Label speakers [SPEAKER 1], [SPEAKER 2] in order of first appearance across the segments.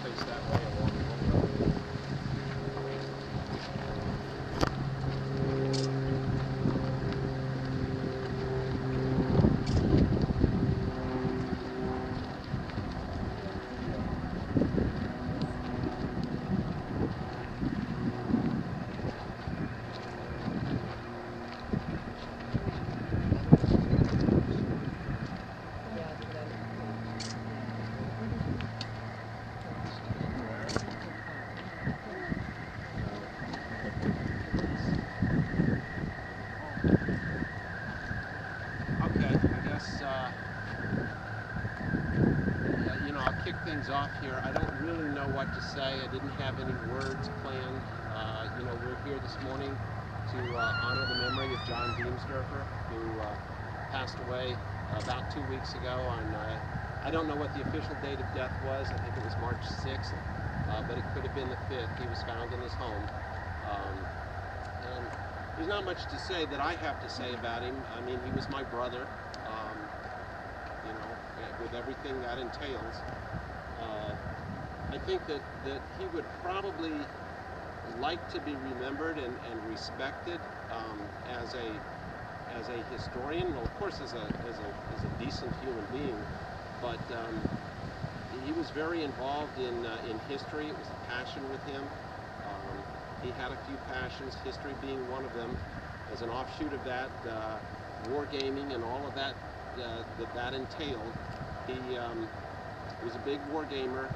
[SPEAKER 1] face that way along the road. Things off here. I don't really know what to say. I didn't have any words planned. We're here this morning to honor the memory of John Beamsderfer, who passed away about 2 weeks ago on, I don't know what the official date of death was. I think it was March 6th, but it could have been the 5th. He was found in his home. And there's not much to say that I have to say about him. I mean, he was my brother, with everything that entails. I think that he would probably like to be remembered and respected as a historian, well, of course as a decent human being, but he was very involved in history. It was a passion with him. He had a few passions, history being one of them. As an offshoot of that, wargaming and all of that that entailed. He was a big war gamer,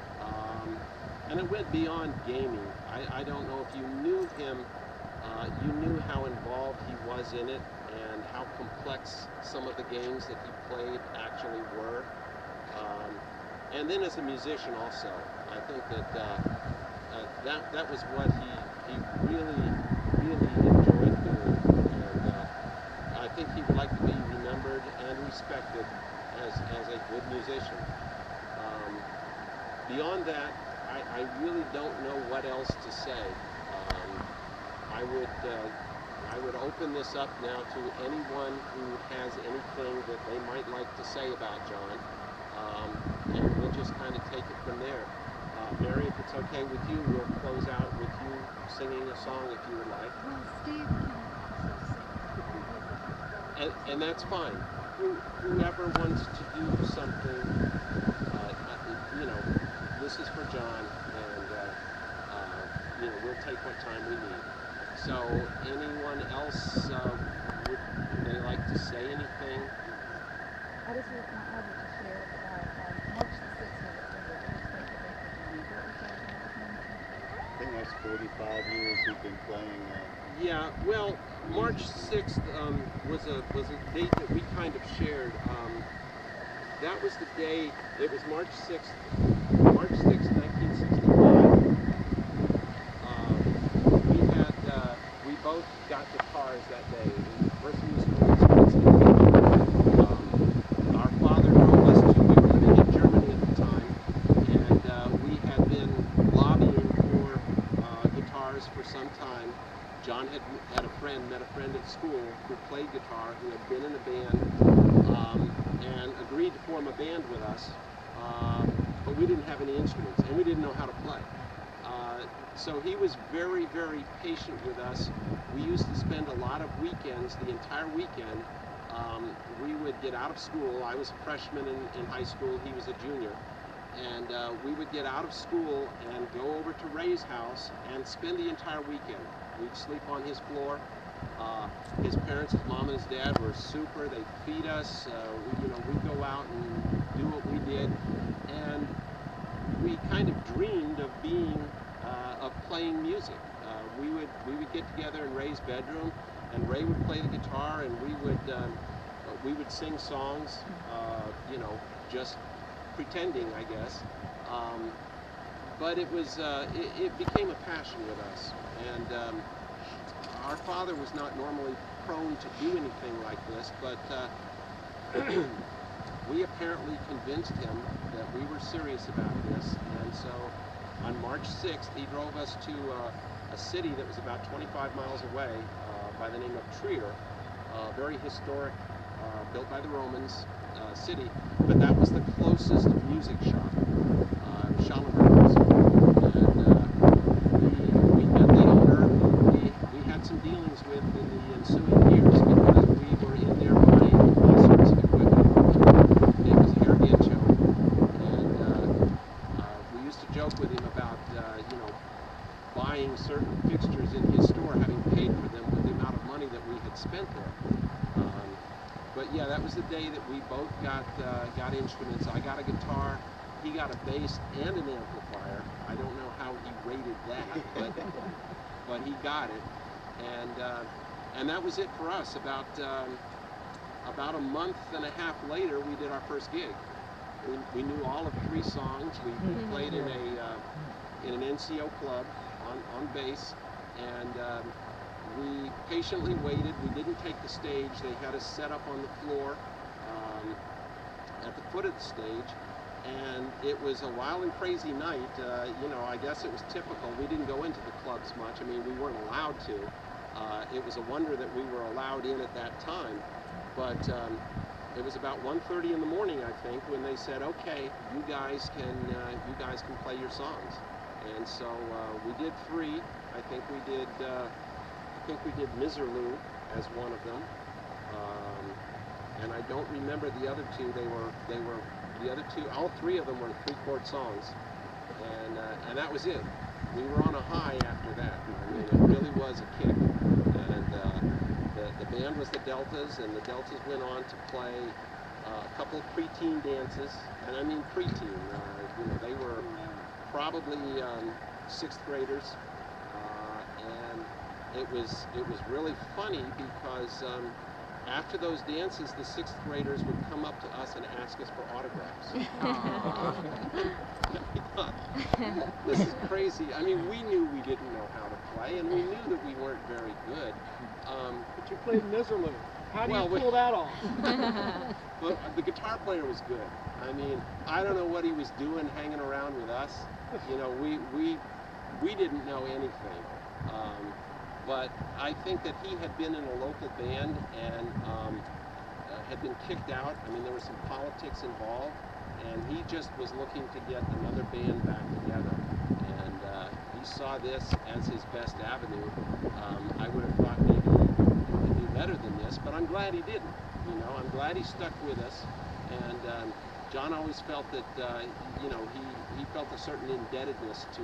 [SPEAKER 1] and it went beyond gaming. I don't know if you knew him, you knew how involved he was in it and how complex some of the games that he played actually were. And then as a musician also, I think that was what he really enjoyed doing. And I think he would like to be remembered and respected as a good musician. Beyond that, I really don't know what else to say. I would open this up now to anyone who has anything that they might like to say about John, and we'll just kind of take it from there. Mary, if it's okay with you, we'll close out with you singing a song if you would like.
[SPEAKER 2] Well, Steve can also sing.
[SPEAKER 1] And that's fine. Whoever wants to do something, this is for John, and we'll take what time we need. So, anyone else, would they like to say anything?
[SPEAKER 2] I just want to share about March the 6th.
[SPEAKER 3] I think that's 45 years he's been playing.
[SPEAKER 1] Yeah, well, March 6th was a date that we kind of shared. That was the day, it was March 6th, 1965. We both got guitars that day. First musical experience. Our father drove us to, we were living in Germany at the time, and we had been lobbying for guitars for some time. John had met a friend at school who played guitar, who had been in a band, and agreed to form a band with us, but we didn't have any instruments, and we didn't know how to play. So he was very, very patient with us. We used to spend a lot of weekends, the entire weekend. We would get out of school. I was a freshman in high school, he was a junior. And we would get out of school and go over to Ray's house and spend the entire weekend. We'd sleep on his floor. His parents, his mom and his dad, were super. They'd feed us. We'd go out and do what we did. And we kind of dreamed of playing music. We would get together in Ray's bedroom, and Ray would play the guitar, and we would sing songs. Just pretending, I guess. But it was it became a passion with us, and our father was not normally prone to do anything like this, but we apparently convinced him that we were serious about this, and so on March 6th he drove us to a city that was about 25 miles away by the name of Trier, very historic, built by the Romans city, but that was the closest music shop. Schallenberg was buying certain fixtures in his store, having paid for them with the amount of money that we had spent there. But yeah, that was the day that we both got instruments. I got a guitar, he got a bass and an amplifier. I don't know how he rated that, but he got it, and that was it for us. About a month and a half later, we did our first gig. We knew all of 3 songs. We played in an NCO club on bass, and we patiently waited. We didn't take the stage. They had us set up on the floor at the foot of the stage, and it was a wild and crazy night. You know, I guess it was typical. We didn't go into the clubs much. I mean, we weren't allowed to. It was a wonder that we were allowed in at that time. But it was about 1:30 in the morning, I think, when they said, "Okay, you guys can play your songs." And so we did 3. I think we did Miserlou as one of them, and I don't remember the other 2. They were the other 2. All 3 of them were 3-chord songs, and that was it. We were on a high after that. I mean, it really was a kick. And the band was the Deltas, and the Deltas went on to play a couple of preteen dances, and I mean preteen. You know, they were probably 6th graders, and it was really funny because after those dances, the 6th graders would come up to us and ask us for autographs. We thought, this is crazy. I mean, we knew we didn't know how to play, and we knew that we weren't very good.
[SPEAKER 4] But you played Miserlou. How do you pull that off?
[SPEAKER 1] Well, the guitar player was good. I mean, I don't know what he was doing hanging around with us. You know, we didn't know anything. But I think that he had been in a local band and had been kicked out. I mean, there was some politics involved, and he just was looking to get another band back together. And he saw this as his best avenue. I would have thought maybe he could do better than this, but I'm glad he didn't. You know, I'm glad he stuck with us. And John always felt that, you know, he felt a certain indebtedness to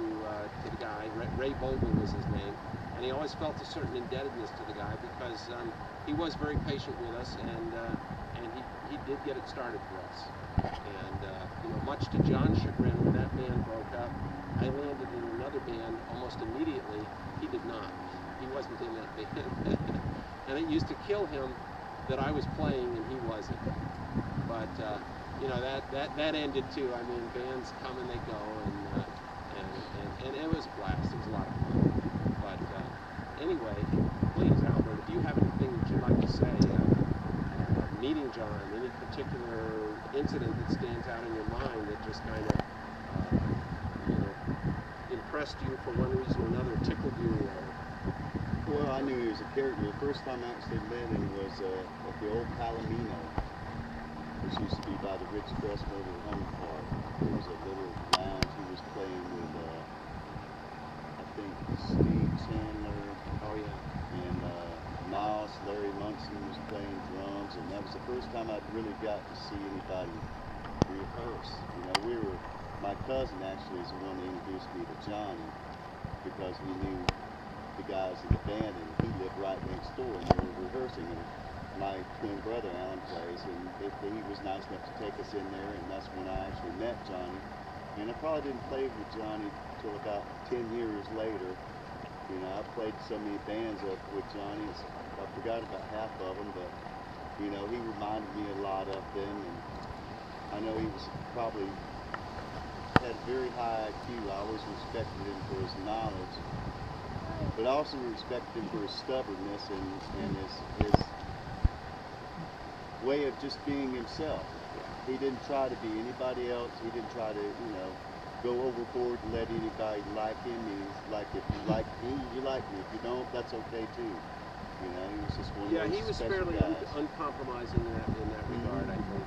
[SPEAKER 1] the guy. Ray Bolden was his name. And he always felt a certain indebtedness to the guy because he was very patient with us, and he did get it started for us. And you know, much to John's chagrin, when that band broke up, I landed in another band almost immediately. He did not. He wasn't in that band. And it used to kill him that I was playing and he wasn't. But you know, that ended too. I mean, bands come and they go, and it was a blast. It was a lot of fun. But anyway, please, Albert, if you have anything that you'd like to say, meeting John, any particular incident that stands out in your mind that just kind of, you know, impressed you for one reason or another, tickled you?
[SPEAKER 3] Well, I knew he was a character. The first time I actually met him was at the old Palomino, which used to be by the Ridge Crest Motor Home Park. There was a little lounge he was playing with, I think, Steve Chandler.
[SPEAKER 1] Oh, yeah.
[SPEAKER 3] And Miles, Larry Munson was playing drums, and that was the first time I'd really got to see anybody rehearse. You know, my cousin actually is the one that introduced me to Johnny, because he knew the guys in the band, and he lived right next door, and they were rehearsing, and my twin brother Alan plays, and he was nice enough to take us in there, and that's when I actually met Johnny. And I probably didn't play with Johnny until about 10 years later. You know, I played so many bands up with Johnny, I forgot about half of them, but, you know, he reminded me a lot of them, and I know he was probably had a very high IQ. I always respected him for his knowledge, but I also respected him for his stubbornness and his way of just being himself. He didn't try to be anybody else. He didn't try to, you know, go overboard and let anybody like him. He's like, if you like me, you like me. If you don't, that's okay too. You know, he was just one of those
[SPEAKER 1] Yeah, he was
[SPEAKER 3] special
[SPEAKER 1] fairly
[SPEAKER 3] guys.
[SPEAKER 1] uncompromising in that regard, I think.